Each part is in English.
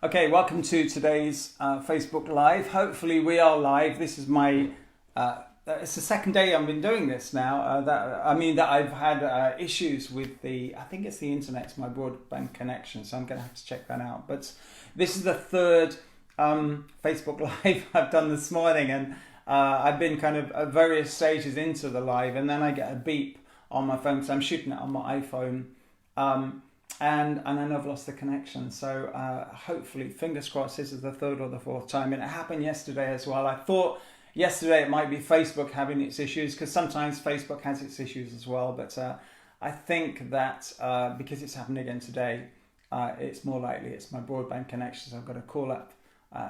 Okay, welcome to today's Facebook Live. Hopefully we are live. This is my, it's the second day I've been doing this now. That I've had issues with I think it's the internet, it's my broadband connection, so I'm going to have to check that out. But this is the third Facebook Live I've done this morning, and I've been kind of at various stages into the live, and then I get a beep on my phone because I'm shooting it on my iPhone. And then I've lost the connection. So hopefully, fingers crossed, this is the third or the fourth time. And it happened yesterday as well. I thought yesterday it might be Facebook having its issues, because sometimes Facebook has its issues as well. But I think that because it's happened again today, it's more likely it's my broadband connection. So I've got to call up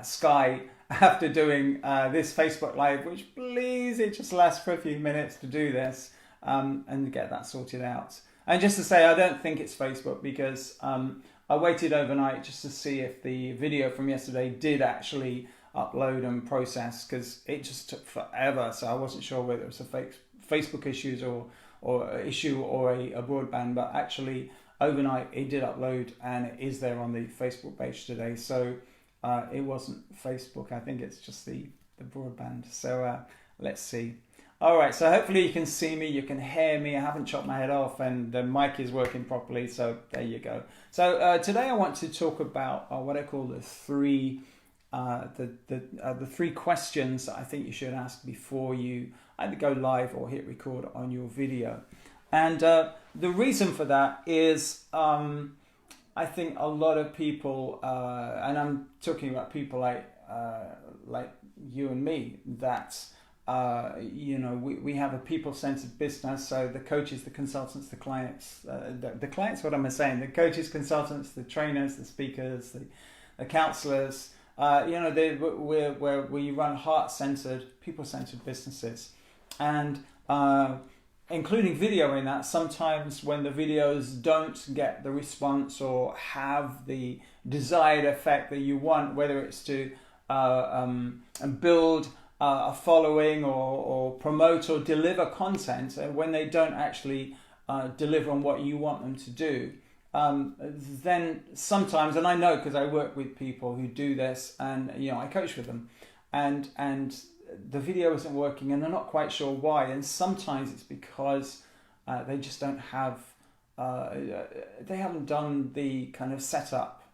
Sky after doing this Facebook Live, which please, it just lasts for a few minutes to do this and get that sorted out. And just to say, I don't think it's Facebook, because I waited overnight just to see if the video from yesterday did actually upload and process, because it just took forever. So I wasn't sure whether it was a Facebook issues or issue or a broadband. But actually, overnight it did upload, and it is there on the Facebook page today. So it wasn't Facebook. I think it's just the broadband. So let's see. All right, so hopefully you can see me, you can hear me. I haven't chopped my head off, and the mic is working properly, so there you go. So today I want to talk about what I call the three questions that I think you should ask before you either go live or hit record on your video. And the reason for that is I think a lot of people, and I'm talking about people like you and me, that we have a people-centered business. So the coaches, the consultants, the clients, the clients, what am I saying? The coaches, consultants, the trainers, the speakers, the counselors, we run heart-centered, people-centered businesses. And including video in that, sometimes when the videos don't get the response or have the desired effect that you want, whether it's to build a following or promote or deliver content, and when they don't actually deliver on what you want them to do, then sometimes, and I know because I work with people who do this, and I coach with them, and the video isn't working and they're not quite sure why, and sometimes it's because they just don't have they haven't done the kind of setup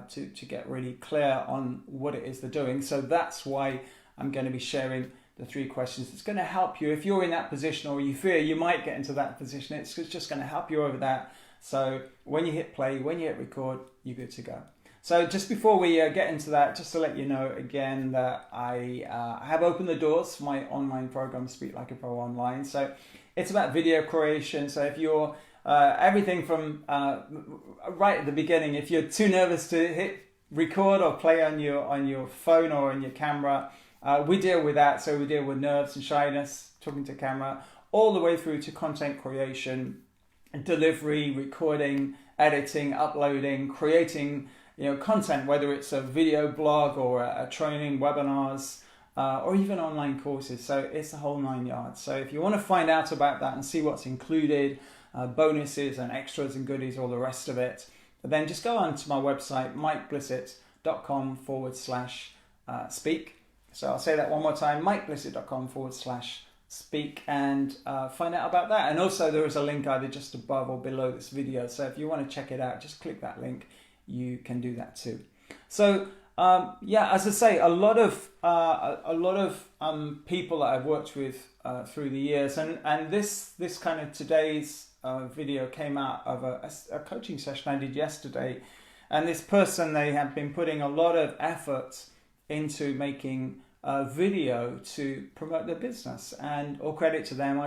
to get really clear on what it is they're doing. So that's why I'm going to be sharing the three questions. It's going to help you if you're in that position, or you fear you might get into that position. It's just going to help you over that. So when you hit play, when you hit record, you're good to go. So just before we get into that, just to let you know again that I have opened the doors for my online program, Speak Like a Pro Online. So it's about video creation. So if you're everything from right at the beginning, if you're too nervous to hit record or play on your phone or on your camera, we deal with that. So we deal with nerves and shyness, talking to camera, all the way through to content creation, delivery, recording, editing, uploading, creating content, whether it's a video blog or a training, webinars, or even online courses. So it's the whole 9 yards. So if you want to find out about that and see what's included, bonuses and extras and goodies, all the rest of it, then just go on to my website, mikeblissett.com/speak. So I'll say that one more time, mikeblissett.com/speak, and find out about that. And also there is a link either just above or below this video. So if you want to check it out, just click that link. You can do that too. So as I say, a lot of people that I've worked with through the years, and this kind of today's video came out of a coaching session I did yesterday. And this person, they have been putting a lot of effort into making a video to promote their business, and all credit to them.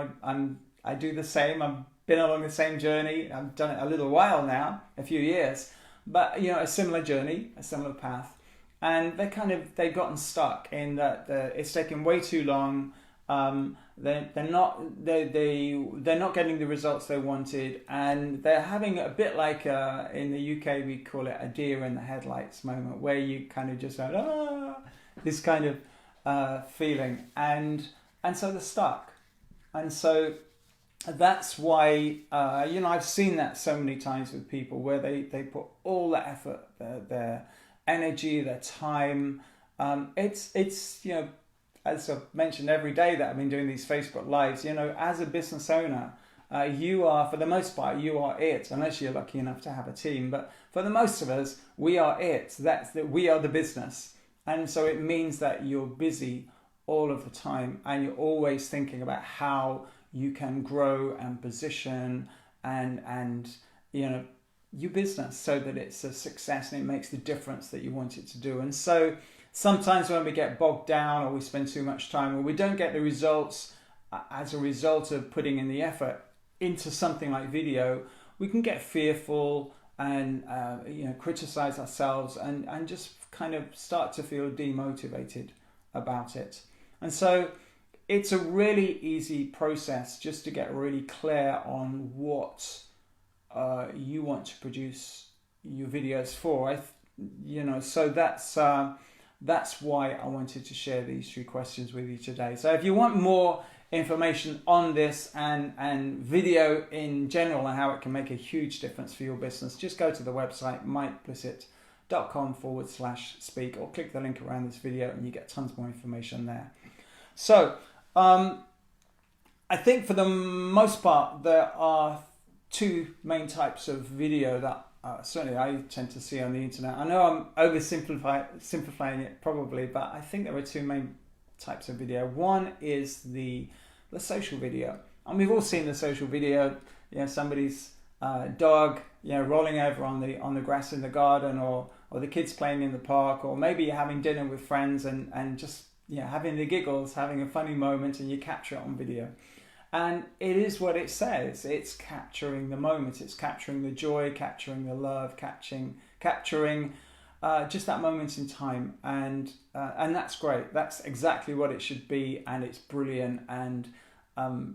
I do the same. I've been along the same journey. I've done it a little while now, a few years, but a similar journey, a similar path, and they've gotten stuck in that it's taken way too long. They're not getting the results they wanted, and they're having a bit like in the UK we call it a deer in the headlights moment, where you kind of just go, this kind of feeling, and so they're stuck. And so that's why I've seen that so many times with people, where they put all the effort, their energy, their time. It's as I've mentioned every day that I've been doing these Facebook Lives, as a business owner, you are, for the most part, you are it, unless you're lucky enough to have a team. But for the most of us, we are it. We are the business. And so it means that you're busy all of the time and you're always thinking about how you can grow and position and your business so that it's a success and it makes the difference that you want it to do. And so sometimes when we get bogged down or we spend too much time or we don't get the results as a result of putting in the effort into something like video, we can get fearful and criticize ourselves and just kind of start to feel demotivated about it. And so it's a really easy process just to get really clear on what you want to produce your videos for. So that's why I wanted to share these 3 questions with you today. So if you want more information on this and video in general and how it can make a huge difference for your business, just go to the website mikeblissett.com/speak or click the link around this video and you get tons more information there. So I think for the most part there are 2 main types of video that certainly I tend to see on the internet. I know I'm oversimplifying it probably, but I think there are 2 main types of video. One is the social video, and we've all seen the social video. Somebody's dog, rolling over on the grass in the garden, or the kids playing in the park, or maybe you're having dinner with friends and just having the giggles, having a funny moment, and you capture it on video. And it is what it says. It's capturing the moment. It's capturing the joy, capturing the love, capturing just that moment in time. And that's great. That's exactly what it should be, and it's brilliant. And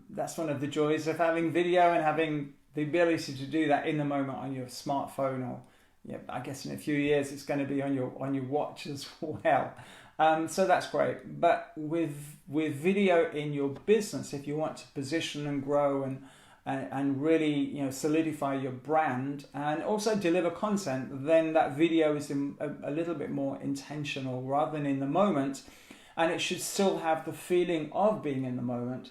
that's one of the joys of having video and having the ability to do that in the moment on your smartphone, or I guess in a few years it's going to be on your watch as well. So that's great. But with video in your business, if you want to position and grow and really solidify your brand and also deliver content, then that video is a little bit more intentional rather than in the moment, and it should still have the feeling of being in the moment,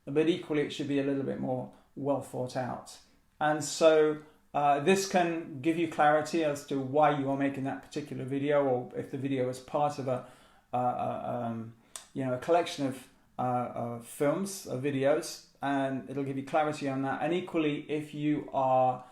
but equally it should be a little bit more well thought out. And so this can give you clarity as to why you are making that particular video, or if the video is part of a collection of films, of videos, and it'll give you clarity on that. And equally, if you are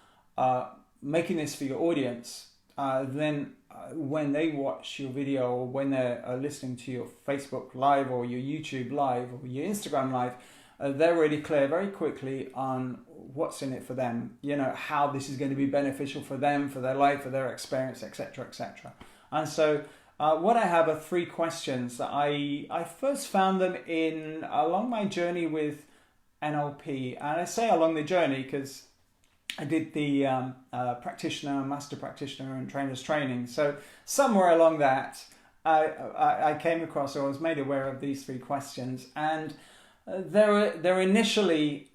making this for your audience, then when they watch your video, or when they're listening to your Facebook Live or your YouTube Live or your Instagram Live, they're really clear very quickly on what's in it for them, how this is going to be beneficial for them, for their life, for their experience, etc., etc. And so what I have are 3 questions that I first found them along my journey with NLP. And I say along the journey because I did the master practitioner and trainer's training. So somewhere along that, I came across, or was made aware of these 3 questions. And they're initially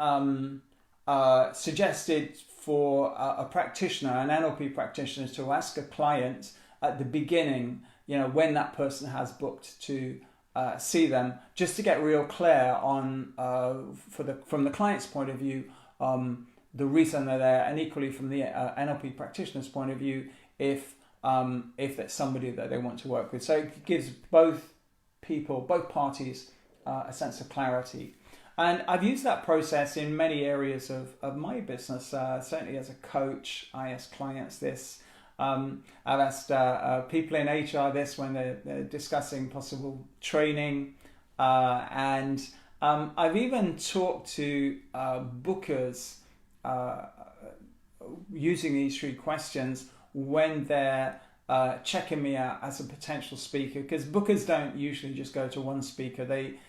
suggested for a practitioner, an NLP practitioner, to ask a client at the beginning, when that person has booked to see them, just to get real clear on, from the client's point of view, the reason they're there, and equally from the NLP practitioner's point of view, if it's somebody that they want to work with. So it gives both parties a sense of clarity. And I've used that process in many areas of my business. Certainly as a coach, I ask clients this. I've asked people in HR this when they're discussing possible training. And I've even talked to bookers using these 3 questions when they're checking me out as a potential speaker, because bookers don't usually just go to one speaker. They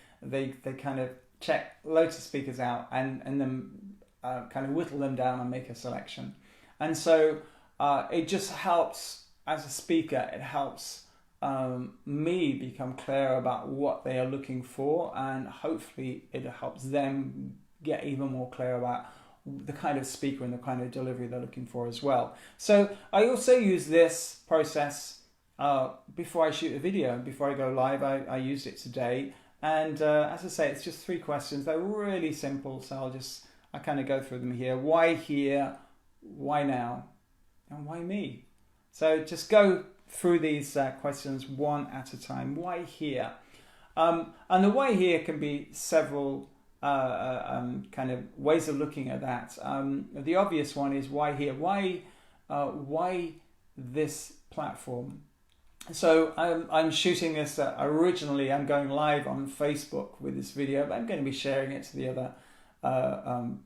kind of check loads of speakers out and then kind of whittle them down and make a selection. And so it just helps as a speaker. It helps me become clear about what they are looking for, and hopefully it helps them get even more clear about the kind of speaker and the kind of delivery they're looking for as well. So I also use this process before I shoot a video, before I go live. I used it today, and as I say, it's just 3 questions. They're really simple, so I kind of go through them here. Why here? Why now? And why me? So just go through these questions one at a time. Why here? And the why here can be several kind of ways of looking at that. The obvious one is why here? Why this platform? So I'm shooting this originally. I'm going live on Facebook with this video, but I'm going to be sharing it to the other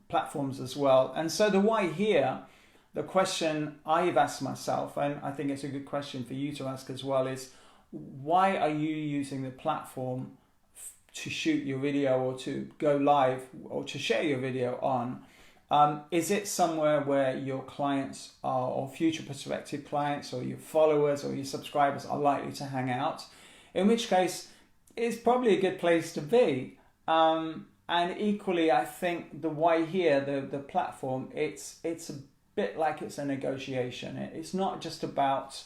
platforms as well. And so the why here, the question I've asked myself, and I think it's a good question for you to ask as well, is why are you using the platform to shoot your video or to go live or to share your video on? Is it somewhere where your clients are, or future prospective clients, or your followers or your subscribers are likely to hang out? In which case, it's probably a good place to be. And equally, I think the why here, the platform, it's a bit like it's a negotiation. It's not just about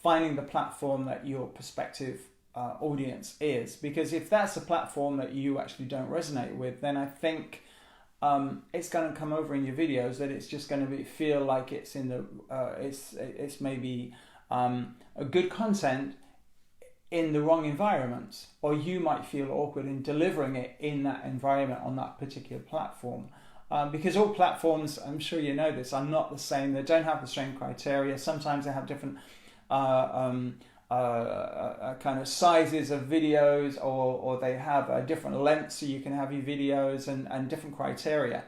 finding the platform that your prospective audience is, because if that's a platform that you actually don't resonate with, then I think it's going to come over in your videos that it's just going to feel like it's in the it's maybe a good content in the wrong environment, or you might feel awkward in delivering it in that environment on that particular platform. Because all platforms, I'm sure you know this, are not the same. They don't have the same criteria. Sometimes they have different kind of sizes of videos, or they have a different lengths, so you can have your videos and different criteria.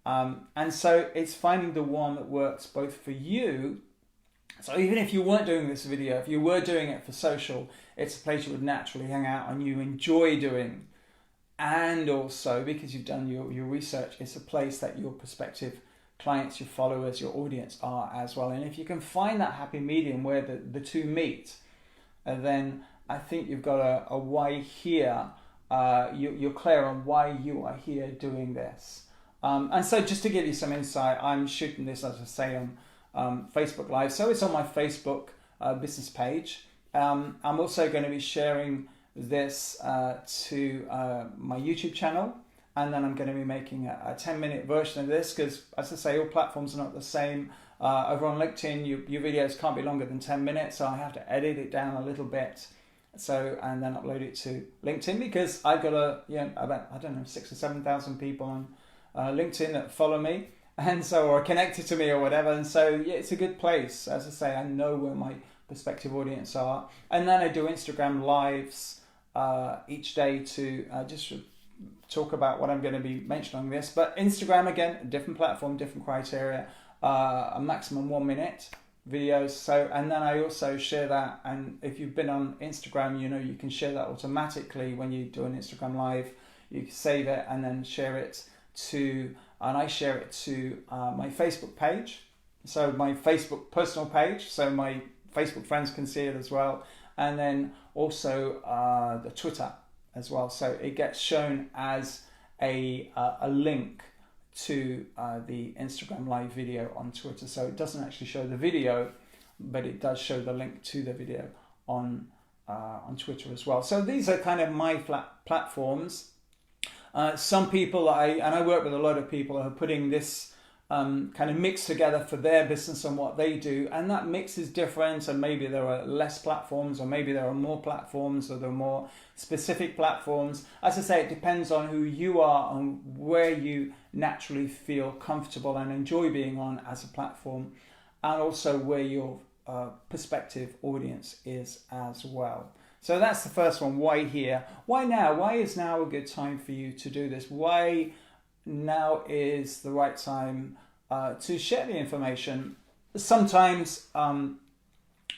And so it's finding the one that works both for you. So even if you weren't doing this video, if you were doing it for social, it's a place you would naturally hang out and you enjoy doing. And also, because you've done your research, it's a place that your prospective clients, your followers, your audience are as well. And if you can find that happy medium where the two meet, then I think you've got a why here. You're clear on why you are here doing this. And so just to give you some insight, I'm shooting this, as I say, on Facebook Live. So it's on my Facebook business page. I'm also going to be sharing this to my YouTube channel, and then I'm going to be making a 10-minute version of this, because as I say, all platforms are not the same. Over on LinkedIn, your videos can't be longer than 10 minutes, so I have to edit it down a little bit, and then upload it to LinkedIn, because I've got about 6,000 or 7,000 people on LinkedIn that follow me, and so, or connected to me or whatever, and so yeah, it's a good place. As I say, I know where my prospective audience are, and then I do Instagram lives each day to just talk about what I'm going to be mentioning on this. But Instagram, again, a different platform, different criteria, a maximum 1 minute videos. So, and then I also share that, and if you've been on Instagram, you know you can share that automatically when you do an Instagram live. You can save it and then share it to, and I share it to my Facebook page, so my Facebook personal page, so my Facebook friends can see it as well, and then also the Twitter as well. So it gets shown as a link to the Instagram live video on Twitter. So it doesn't actually show the video, but it does show the link to the video on Twitter as well. So these are kind of my platforms. Some people, I work with a lot of people who are putting this kind of mix together for their business and what they do, and that mix is different, and maybe there are less platforms, or maybe there are more platforms, or there are more specific platforms. As I say, it depends on who you are and where you naturally feel comfortable and enjoy being on as a platform, and also where your prospective audience is as well. So that's the first one. Why here? Why now? Why is now a good time for you to do this? Why now is the right time to share the information? Sometimes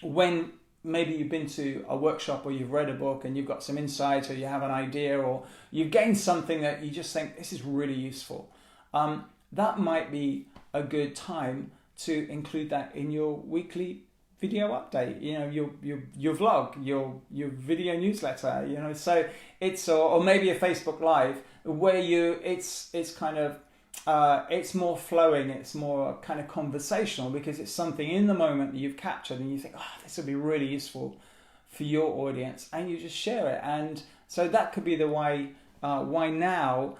when maybe you've been to a workshop, or you've read a book and you've got some insight, or you have an idea, or you've gained something that you just think this is really useful, that might be a good time to include that in your weekly video update, you know, your vlog, your video newsletter, you know. So it's, or maybe a Facebook Live where it's kind of it's more flowing, it's more kind of conversational, because it's something in the moment that you've captured and you think, oh, this would be really useful for your audience, and you just share it. And so that could be the why now.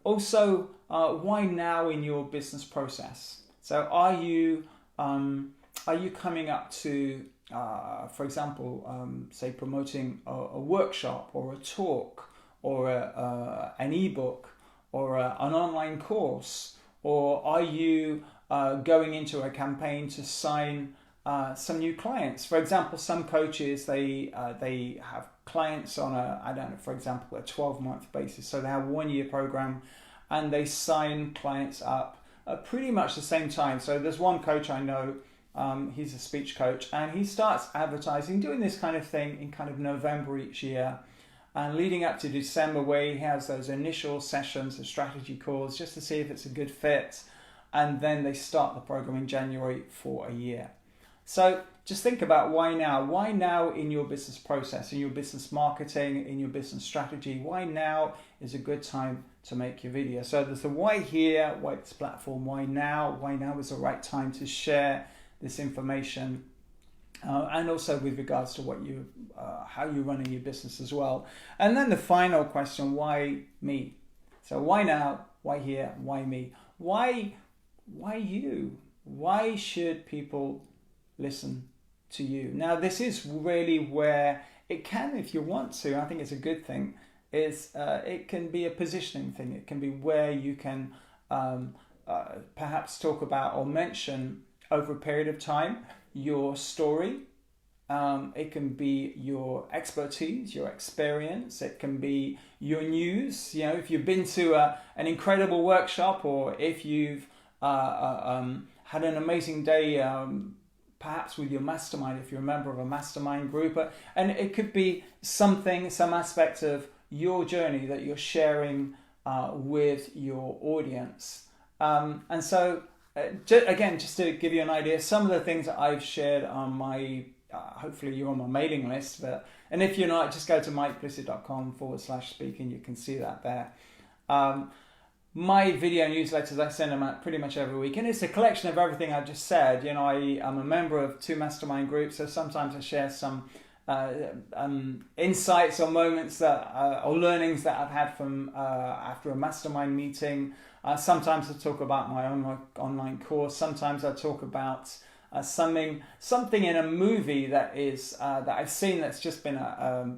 Also, why now in your business process? So are you coming up to, for example, say promoting a workshop or a talk or an ebook or an online course, or are you going into a campaign to sign some new clients? For example, some coaches, they have clients on for example, a 12-month basis. So they have a 1-year program and they sign clients up at pretty much the same time. So there's one coach I know, he's a speech coach, and he starts advertising, doing this kind of thing in kind of November each year, and leading up to December, where he has those initial sessions of strategy calls just to see if it's a good fit, and then they start the program in January for a year. So just think about why now. Why now in your business process, in your business marketing, in your business strategy? Why now is a good time to make your video? So there's the why here, why this platform, why now? Why now is the right time to share this information, and also with regards to how you're running your business as well. And then the final question, why me? So why now? Why here? Why me? Why you? Why should people listen to you? Now, this is really where it can, if you want to, I think it's a good thing, is it can be a positioning thing. It can be where you can perhaps talk about or mention over a period of time your story. It can be your expertise, your experience. It can be your news. You know, if you've been to an incredible workshop, or if you've had an amazing day, perhaps with your mastermind, if you're a member of a mastermind group. And it could be some aspect of your journey that you're sharing with your audience. And so, again, just to give you an idea, some of the things that I've shared on my, hopefully you're on my mailing list, and if you're not, just go to mikeblissit.com/speak and you can see that there. My video newsletters, I send them out pretty much every week, and it's a collection of everything I've just said. You know, I'm a member of 2 mastermind groups, so sometimes I share some insights or moments or learnings that I've had from after a mastermind meeting. Sometimes I talk about my own online course. Sometimes I talk about something in a movie that I've seen that's just been a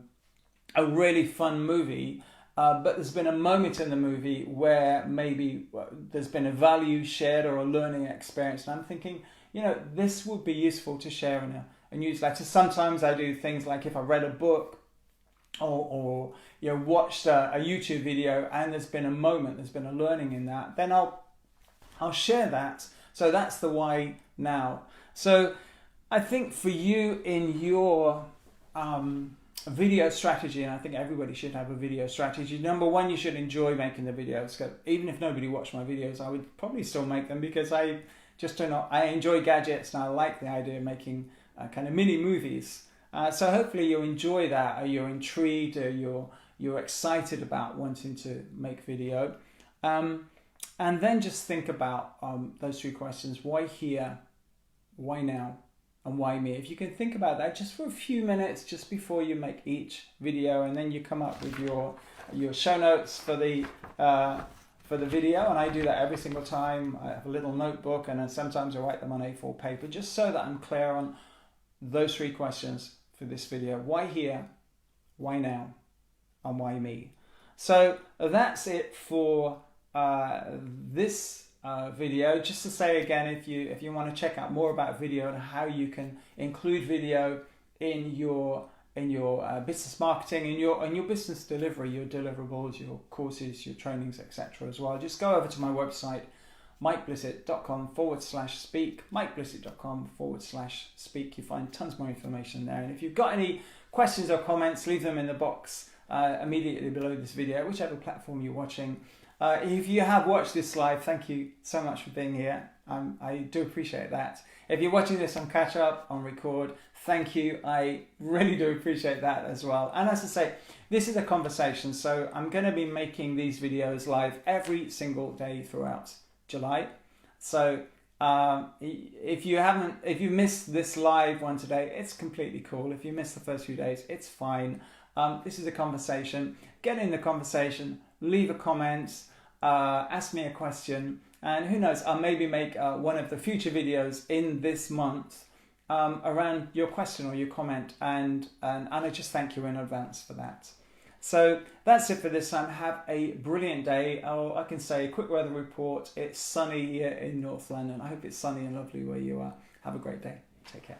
really fun movie. But there's been a moment in the movie where maybe there's been a value shared or a learning experience, and I'm thinking, you know, this would be useful to share in a newsletter. Sometimes I do things like if I read a book or you know, watched a YouTube video and there's been a moment, there's been a learning in that, then I'll share that. So that's the why now. So I think for you in your video strategy, and I think everybody should have a video strategy. Number one, you should enjoy making the videos. Even if nobody watched my videos, I would probably still make them, because I enjoy gadgets and I like the idea of making kind of mini movies. So hopefully you'll enjoy that, or you're intrigued, or you're excited about wanting to make video. And then just think about those 3 questions: why here, why now, and why me? If you can think about that just for a few minutes just before you make each video, and then you come up with your show notes for the video, and I do that every single time. I have a little notebook, and then sometimes I write them on A4 paper, just so that I'm clear on those 3 questions for this video: why here, why now, and why me? So that's it for this video. Just to say again, if you want to check out more about video and how you can include video in your business marketing, in your business delivery, your deliverables, your courses, your trainings, etc. as well, just go over to my website, mikeblissit.com/speak, mikeblissit.com/speak. You find tons more information there. And if you've got any questions or comments, leave them in the box immediately below this video, whichever platform you're watching. If you have watched this live, thank you so much for being here. I do appreciate that. If you're watching this on catch up, on record, thank you. I really do appreciate that as well. And as I say, this is a conversation, so I'm going to be making these videos live every single day throughout July. So if you missed this live one today, it's completely cool. If you missed the first few days, it's fine. This is a conversation. Get in the conversation, leave a comment, ask me a question, and who knows, I'll maybe make one of the future videos in this month around your question or your comment, and I just thank you in advance for that. So that's it for this time. Have a brilliant day. Oh, I can say, quick weather report. It's sunny here in North London. I hope it's sunny and lovely where you are. Have a great day. Take care.